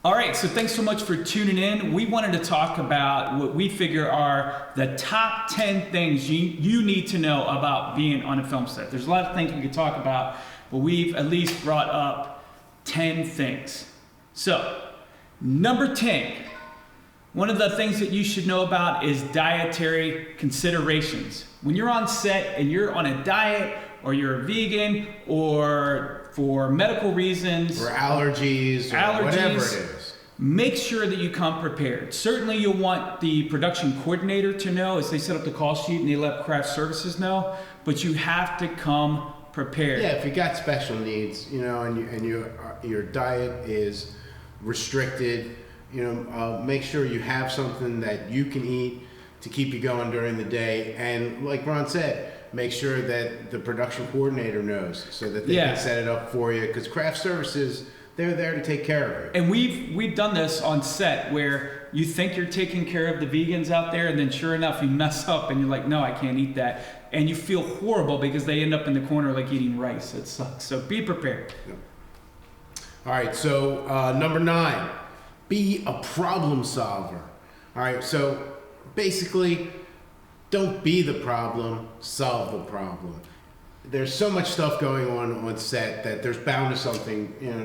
All right, so thanks so much for tuning in. We wanted to talk about what we figure are the top 10 things you need to know about being on a film set. There's a lot of things we could talk about, but we've at least brought up 10 things. So, number 10, one of the things that you should know about is dietary considerations. When you're on set and you're on a diet, or you're a vegan, or for medical reasons, or allergies, whatever it is, make sure that you come prepared. Certainly you'll want the production coordinator to know as they set up the call sheet and they let craft services know, but you have to come prepared. Yeah, if you got special needs, and your diet is restricted, make sure you have something that you can eat to keep you going during the day. And like Ron said, make sure that the production coordinator knows so that they can set it up for you, because craft services, they're there to take care of it. And we've done this on set where you think you're taking care of the vegans out there, and then sure enough you mess up and you're like, no, I can't eat that, and you feel horrible because they end up in the corner like eating rice. It sucks. So be prepared. Yep. All right, so number 9, be a problem solver. All right, so basically, don't be the problem, solve the problem. There's so much stuff going on set that there's bound to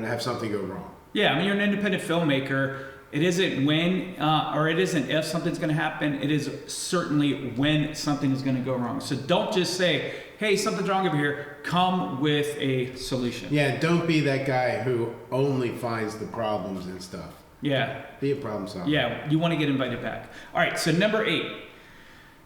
have something go wrong. Yeah, I mean, you're an independent filmmaker. It isn't when or it isn't if something's going to happen. It is certainly when something is going to go wrong. So don't just say, hey, something's wrong over here. Come with a solution. Yeah, don't be that guy who only finds the problems and stuff. Yeah. Be a problem solver. Yeah, you want to get invited back. All right, so number 8.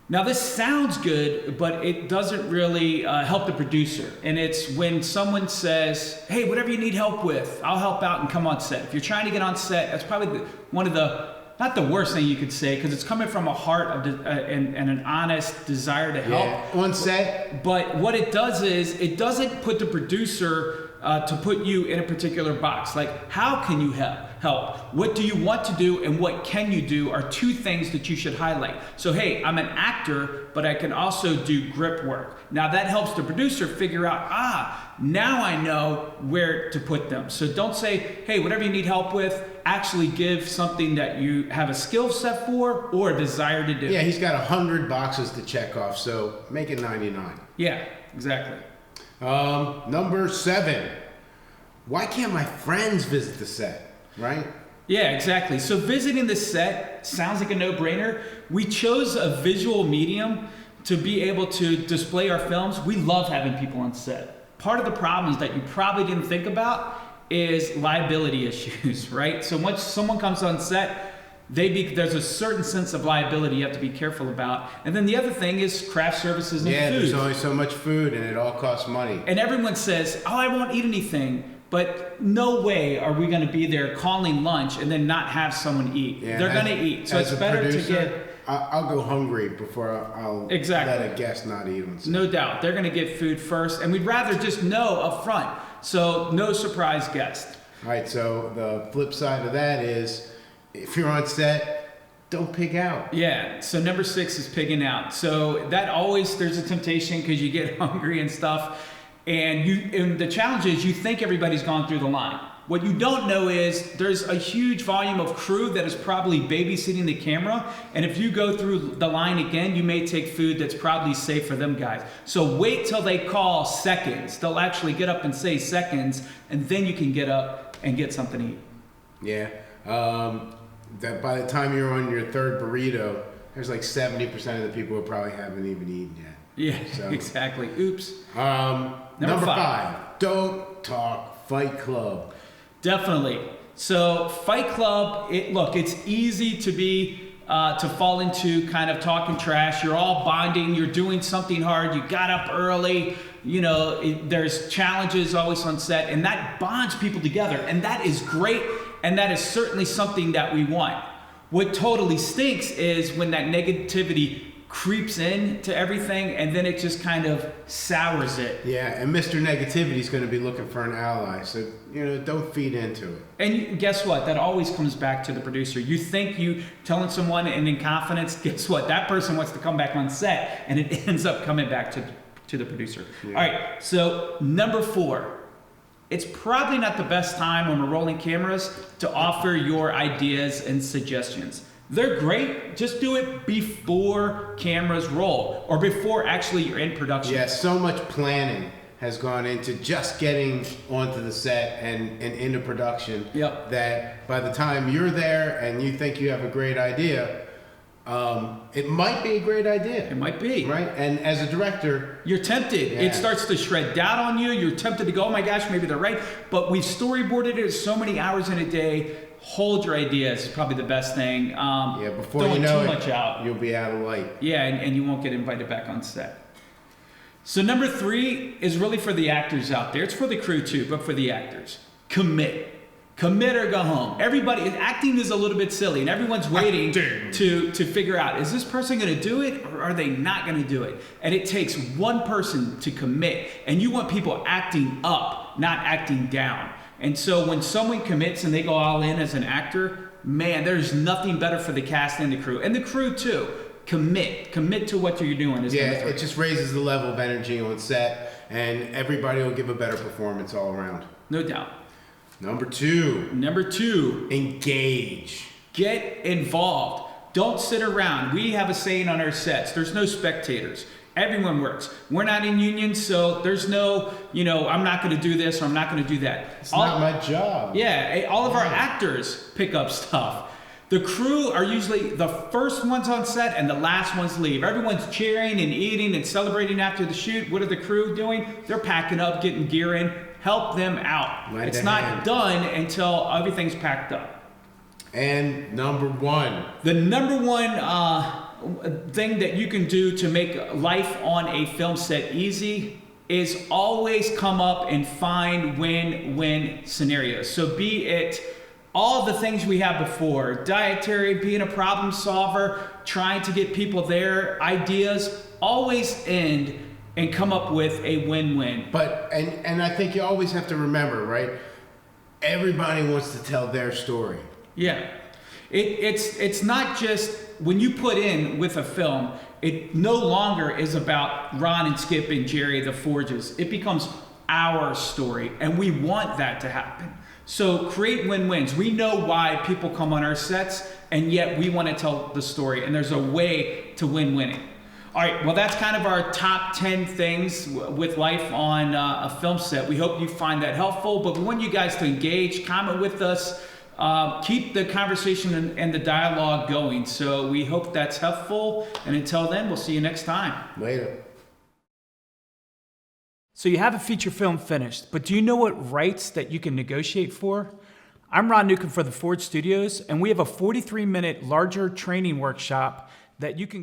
Now this sounds good, but it doesn't really help the producer. And it's when someone says, hey, whatever you need help with, I'll help out and come on set. If you're trying to get on set, that's probably one of the, not the worst thing you could say, because it's coming from a heart of and an honest desire to help. Yeah, on set. But what it does is, it doesn't put the producer to put you in a particular box. Like, how can you help? What do you want to do and what can you do are two things that you should highlight. So, hey, I'm an actor, but I can also do grip work. Now that helps the producer figure out, now I know where to put them. So don't say, hey, whatever you need help with, actually give something that you have a skill set for or a desire to do. Yeah, he's got 100 boxes to check off, so make it 99. Yeah, exactly. Number 7, why can't my friends visit the set? Right? Yeah, exactly. So visiting the set sounds like a no-brainer. We chose a visual medium to be able to display our films. We love having people on set. Part of the problems that you probably didn't think about is liability issues, right? So once someone comes on set, there's a certain sense of liability you have to be careful about. And then the other thing is craft services and food. Yeah, there's only so much food and it all costs money. And everyone says, I won't eat anything. But no way are we going to be there calling lunch and then not have someone eat. Yeah, they're going to eat. So it's better to get... I'll go hungry before I'll let a guest not eat on set. No doubt. They're going to get food first. And we'd rather just know up front. So no surprise guest. All right. So the flip side of that is if you're on set, don't pig out. Yeah. So number 6 is pigging out. So that always, there's a temptation because you get hungry and stuff. And the challenge is you think everybody's gone through the line. What you don't know is there's a huge volume of crew that is probably babysitting the camera. And if you go through the line again, you may take food that's probably safe for them guys. So wait till they call seconds. They'll actually get up and say seconds, and then you can get up and get something to eat. Yeah. That by the time you're on your 3rd burrito, there's like 70% of the people who probably haven't even eaten yet. Yeah, so. Exactly. Oops. Number 5, don't talk Fight Club. Definitely. So Fight Club, it's easy to fall into kind of talking trash. You're all bonding. You're doing something hard. You got up early. There's challenges always on set, and that bonds people together. And that is great, and that is certainly something that we want. What totally stinks is when that negativity creeps in to everything, and then it just kind of sours it. Yeah, and Mr. Negativity is going to be looking for an ally, so don't feed into it. And guess what? That always comes back to the producer. You think you telling someone, and in confidence, guess what? That person wants to come back on set, and it ends up coming back to the producer. Yeah. All right, so number 4, it's probably not the best time when we're rolling cameras to offer your ideas and suggestions. They're great, just do it before cameras roll or before actually you're in production. Yeah, so much planning has gone into just getting onto the set and into production. Yep. That by the time you're there and you think you have a great idea, it might be a great idea. It might be. Right? And as a director, you're tempted. Yeah. It starts to shred doubt on you. You're tempted to go, oh my gosh, maybe they're right. But we've storyboarded it so many hours in a day. Hold your ideas is probably the best thing. Before you know too much out. You'll be out of light. Yeah, and you won't get invited back on set. So number 3 is really for the actors out there. It's for the crew too, but for the actors. Commit. Commit or go home. Everybody, acting is a little bit silly, and everyone's waiting to figure out, is this person going to do it or are they not going to do it? And it takes one person to commit, and you want people acting up, not acting down. And so when someone commits and they go all in as an actor, man, there's nothing better for the cast and the crew too. Commit to what you're doing. Yeah, it just raises the level of energy on set, and everybody will give a better performance all around. No doubt. Number 2, engage. Get involved. Don't sit around. We have a saying on our sets, there's no spectators. Everyone works. We're not in unions, so there's no, I'm not going to do this or I'm not going to do that. It's not my job. Yeah, all of our actors pick up stuff. The crew are usually the first ones on set and the last ones leave. Everyone's cheering and eating and celebrating after the shoot. What are the crew doing? They're packing up, getting gear in. Help them out. It's not done until everything's packed up. And number 1. The number one thing that you can do to make life on a film set easy is always come up and find win-win scenarios. So be it all the things we have before, dietary, being a problem solver, trying to get people their ideas, always end and come up with a win-win. But, and I think you always have to remember, right? Everybody wants to tell their story. Yeah. It's not just, when you put in with a film, it no longer is about Ron and Skip and Jerry the Forges. It becomes our story, and we want that to happen. So create win-wins. We know why people come on our sets, and yet we want to tell the story, and there's a way to win-winning. All right, well, that's kind of our top 10 things with life on a film set. We hope you find that helpful, but we want you guys to engage, comment with us, keep the conversation and the dialogue going. So we hope that's helpful, and until then, we'll see you next time. Later. So you have a feature film finished, but do you know what rights that you can negotiate for? I'm Ron Newcomb for the Ford Studios, and we have a 43-minute larger training workshop that you can go